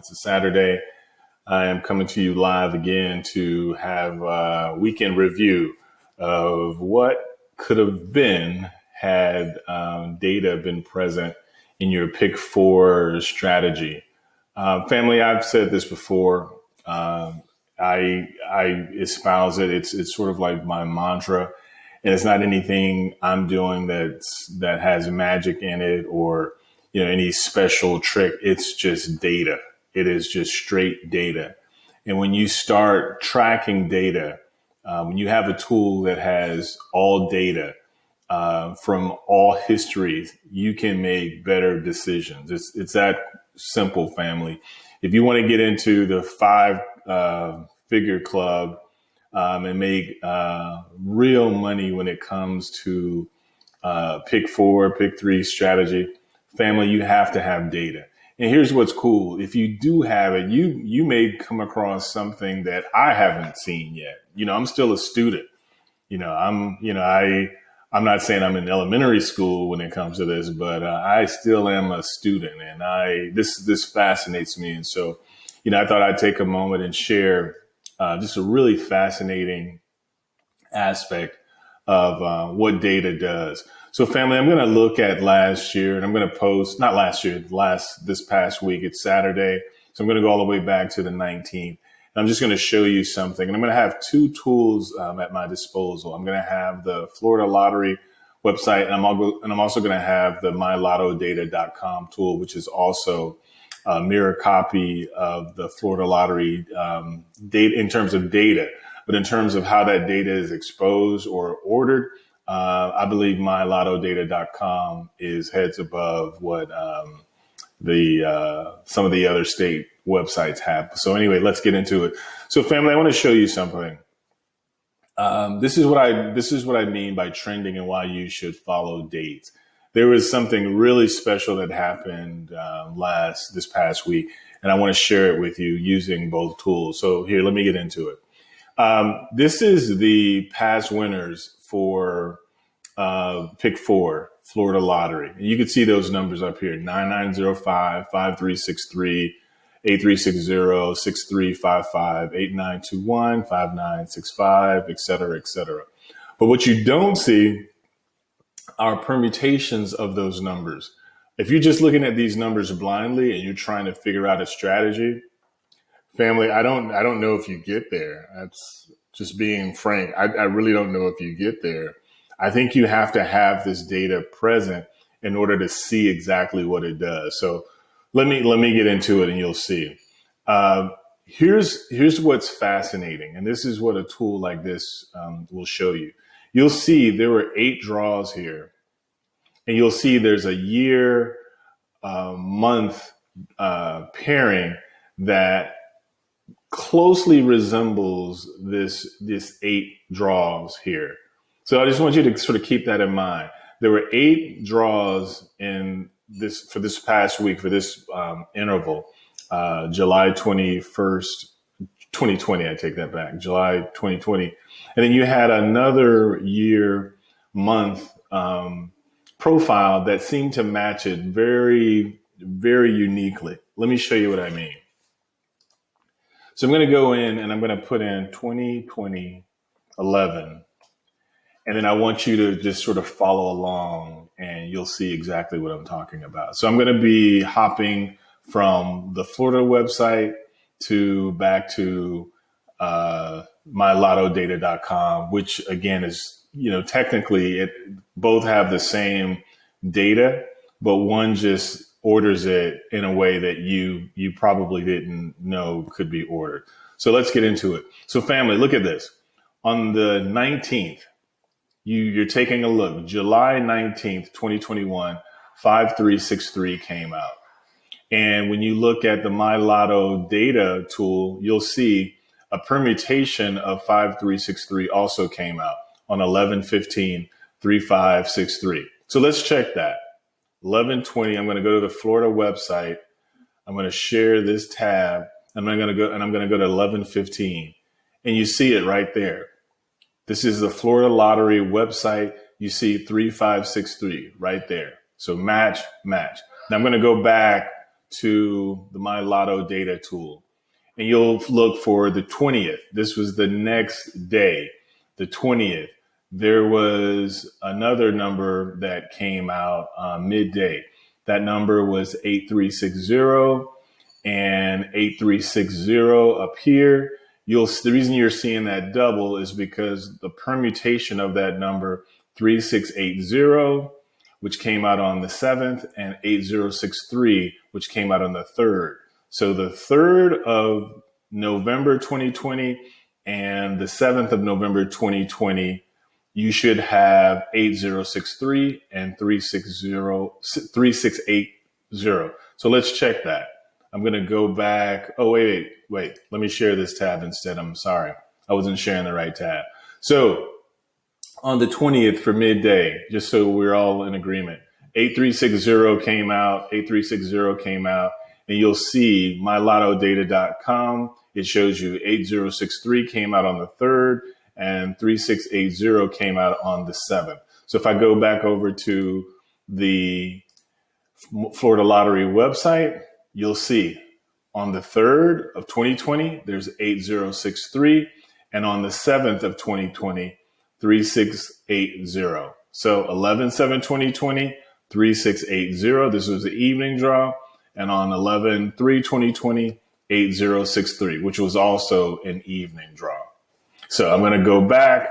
It's a Saturday. I am coming to you live again to have a weekend review of what could have been had data been present in your pick four strategy. Family, I've said this before. I espouse it. It's sort of like my mantra, and it's not anything I'm doing that has magic in it or any special trick. It's just data. It is just straight data. And when you start tracking data, when you have a tool that has all data from all histories, you can make better decisions. It's that simple, family. If you want to get into the five-figure club and make real money when it comes to pick four, pick three strategy, family, you have to have data. And here's what's cool. If you do have it, you may come across something that I haven't seen yet. I'm still a student. I'm not saying I'm in elementary school when it comes to this, but I still am a student, and this fascinates me. And so, I thought I'd take a moment and share just a really fascinating aspect of what data does. So, family, I'm going to look at last year, and I'm going to post, not last year, this past week. It's Saturday. So I'm going to go all the way back to the 19th. And I'm just going to show you something. And I'm going to have two tools at my disposal. I'm going to have the Florida Lottery website, and I'm also going to have the mylottodata.com tool, which is also a mirror copy of the Florida Lottery data in terms of data. But in terms of how that data is exposed or ordered, I believe mylottodata.com is heads above what some of the other state websites have. So anyway, let's get into it. So family, I want to show you something. This is what I mean by trending and why you should follow dates. There was something really special that happened this past week, and I want to share it with you using both tools. So here, let me get into it. This is the past winners for pick four, Florida Lottery. And you can see those numbers up here: 9905, 5363, 8360, 6355, 8921, 5965, et cetera, et cetera. But what you don't see are permutations of those numbers. If you're just looking at these numbers blindly and you're trying to figure out a strategy, family, I don't know if you get there. That's just being frank. I really don't know if you get there. I think you have to have this data present in order to see exactly what it does. So let me get into it, and you'll see. Here's what's fascinating, and this is what a tool like this will show you. You'll see there were 8 draws here, and you'll see there's a year, month pairing that closely resembles this 8 draws here. So I just want you to sort of keep that in mind. There were 8 draws for this past week, for this interval, July 21st, 2020. I take that back, July 2020. And then you had another year, month profile that seemed to match it very, very uniquely. Let me show you what I mean. So I'm going to go in and I'm going to put in 2020, 11. And then I want you to just sort of follow along and you'll see exactly what I'm talking about. So I'm going to be hopping from the Florida website back to mylottodata.com, which again is, technically both have the same data, but one just orders it in a way that you probably didn't know could be ordered. So let's get into it. So family, look at this. On the 19th, you're taking a look. July 19th, 2021, 5363 came out. And when you look at the My Lotto data tool, you'll see a permutation of 5363 also came out on 11/15/3563. So let's check that. 11/20, I'm going to go to the Florida website. I'm going to share this tab, and I'm going to go to 11/15. And you see it right there. This is the Florida Lottery website. You see 3563 right there. So match. Now I'm going to go back to the My Lotto data tool, and you'll look for the 20th. This was the next day, the 20th. There was another number that came out midday. That number was 8360 and 8360 up here. The reason you're seeing that double is because the permutation of that number 3680, which came out on the 7th, and 8063, which came out on the 3rd. So the 3rd of November 2020 and the 7th of November 2020, you should have 8063 and 3680. So let's check that. I'm going to go back. Oh, wait. Let me share this tab instead. I'm sorry. I wasn't sharing the right tab. So on the 20th for midday, just so we're all in agreement, 8360 came out, and you'll see mylottodata.com. It shows you 8063 came out on the 3rd and 3680 came out on the 7th. So if I go back over to the Florida Lottery website, you'll see on the 3rd of 2020, there's 8063, and on the 7th of 2020, 3680. So 11/7/2020, 3680. This was the evening draw. And on 11/3/2020, 8063, which was also an evening draw. So I'm going to go back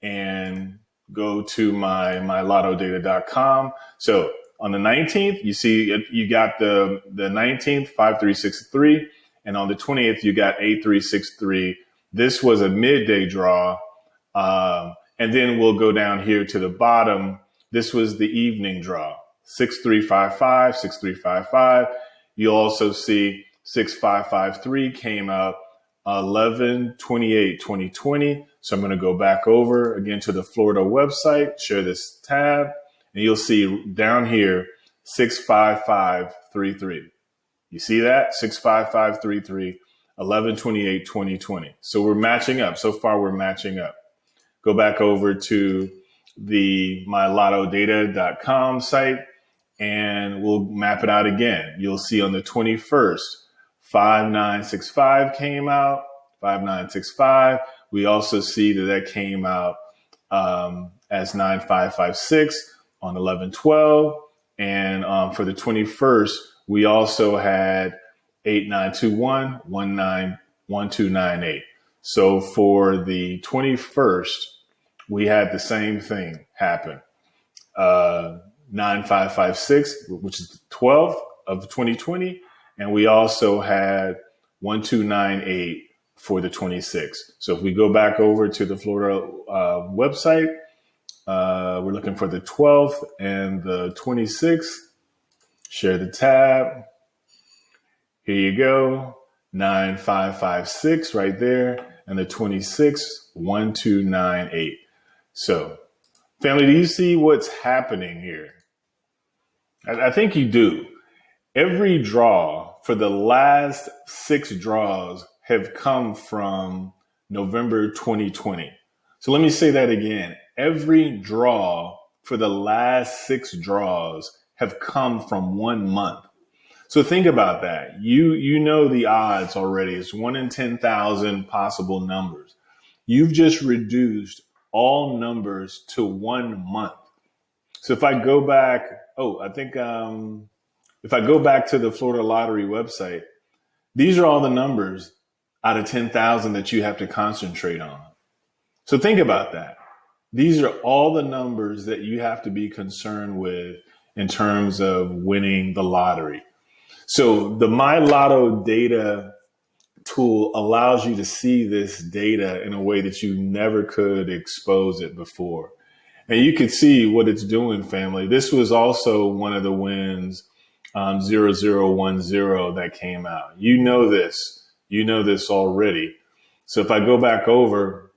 and go to my mylottodata.com. So on the 19th, you see you got the 19th, 5363. And on the 20th, you got 8363. This was a midday draw. And then we'll go down here to the bottom. This was the evening draw, 6355, 6355. You'll also see 6553 came out 11/28/2020. So I'm going to go back over again to the Florida website, share this tab, and you'll see down here 65533. You see that? 65533, 11/28/2020. So we're matching up. So far, we're matching up. Go back over to the mylottodata.com site and we'll map it out again. You'll see on the 21st, 5965 came out, 5965. We also see that came out as 9556 on 11/12. And for the 21st, we also had 8921, 1298. So for the 21st, we had the same thing happen. 9556, which is the 12th of 2020. And we also had 1298 for the 26th. So if we go back over to the Florida website, we're looking for the 12th and the 26th. Share the tab. Here you go. 9556 right there. And the 26th, 1298. So, family, do you see what's happening here? I think you do. Every draw for the last 6 draws have come from November 2020. So let me say that again. Every draw for the last 6 draws have come from 1 month. So think about that. You know the odds already. It's 1 in 10,000 possible numbers. You've just reduced all numbers to 1 month. So if I go back, if I go back to the Florida Lottery website, these are all the numbers out of 10,000 that you have to concentrate on. So think about that. These are all the numbers that you have to be concerned with in terms of winning the lottery. So the My Lotto data tool allows you to see this data in a way that you never could expose it before. And you can see what it's doing, family. This was also one of the wins, 0010 that came out. You know this already. So if I go back over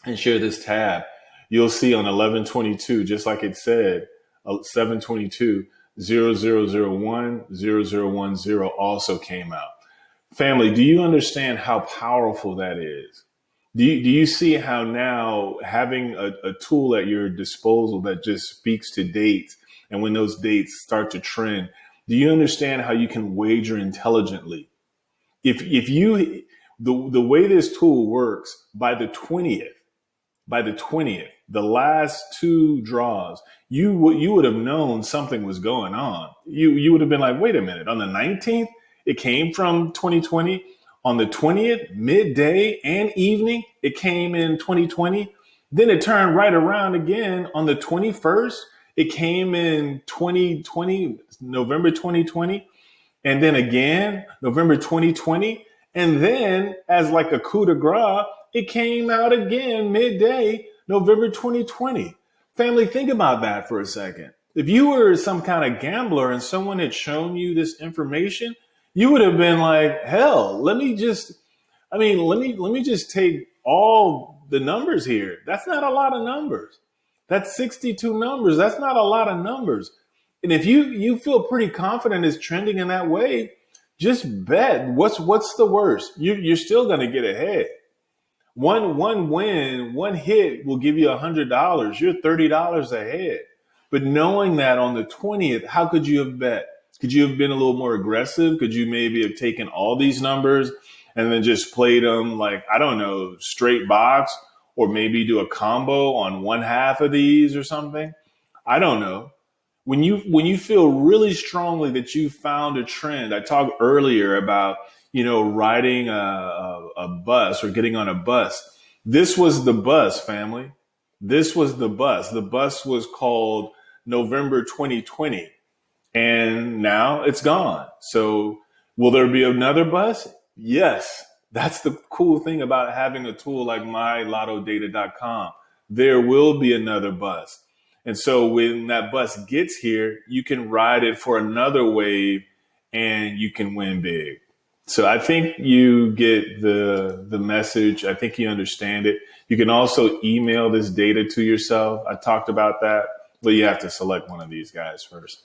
and share this tab, you'll see on 11/22, just like it said, 7/22, 0001, 0010 also came out. Family, do you understand how powerful that is? Do you see how now having a tool at your disposal that just speaks to dates, and when those dates start to trend, Do you understand how you can wager intelligently? If you the way this tool works, by the 20th, the last two draws, you would have known something was going on. You would have been like, wait a minute, on the 19th, it came from 2020. On the 20th, midday and evening, it came in 2020. Then it turned right around again on the 21st. It came in 2020, November 2020. And then again, November 2020. And then, as like a coup de grace, it came out again midday, November 2020. Family, think about that for a second. If you were some kind of gambler and someone had shown you this information, you would have been like, hell, let me just take all the numbers here. That's not a lot of numbers. That's 62 numbers. That's not a lot of numbers. And if you feel pretty confident it's trending in that way, just bet. What's the worst? You're still going to get ahead. One win, one hit will give you $100. You're $30 ahead. But knowing that on the 20th, how could you have bet? Could you have been a little more aggressive? Could you maybe have taken all these numbers and then just played them like, I don't know, straight box, or maybe do a combo on one half of these or something? I don't know. When you feel really strongly that you found a trend, I talked earlier about, riding a bus or getting on a bus. This was the bus, family. This was the bus. The bus was called November 2020, and now it's gone. So will there be another bus? Yes. That's the cool thing about having a tool like mylottodata.com. There will be another bus. And so when that bus gets here, you can ride it for another wave and you can win big. So I think you get the message. I think you understand it. You can also email this data to yourself. I talked about that, but you have to select one of these guys first.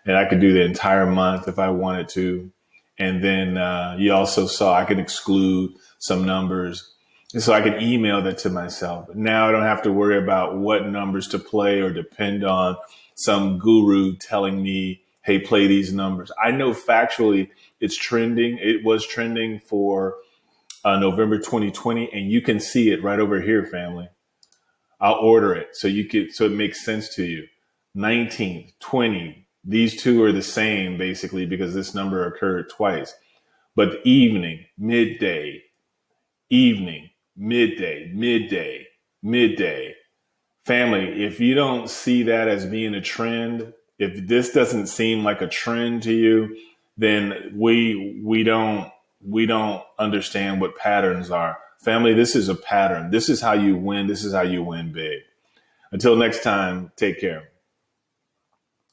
And I could do the entire month if I wanted to. And then you also saw I could exclude some numbers. And so I can email that to myself. Now I don't have to worry about what numbers to play or depend on some guru telling me, hey, play these numbers. I know factually it's trending. It was trending for November 2020, and you can see it right over here, family. I'll order it so it makes sense to you. 19, 20, these two are the same basically because this number occurred twice. But evening, midday, midday. Family, if you don't see that as being a trend, if this doesn't seem like a trend to you, then we don't understand what patterns are. Family, this is a pattern. This is how you win. This is how you win big. Until next time, take care.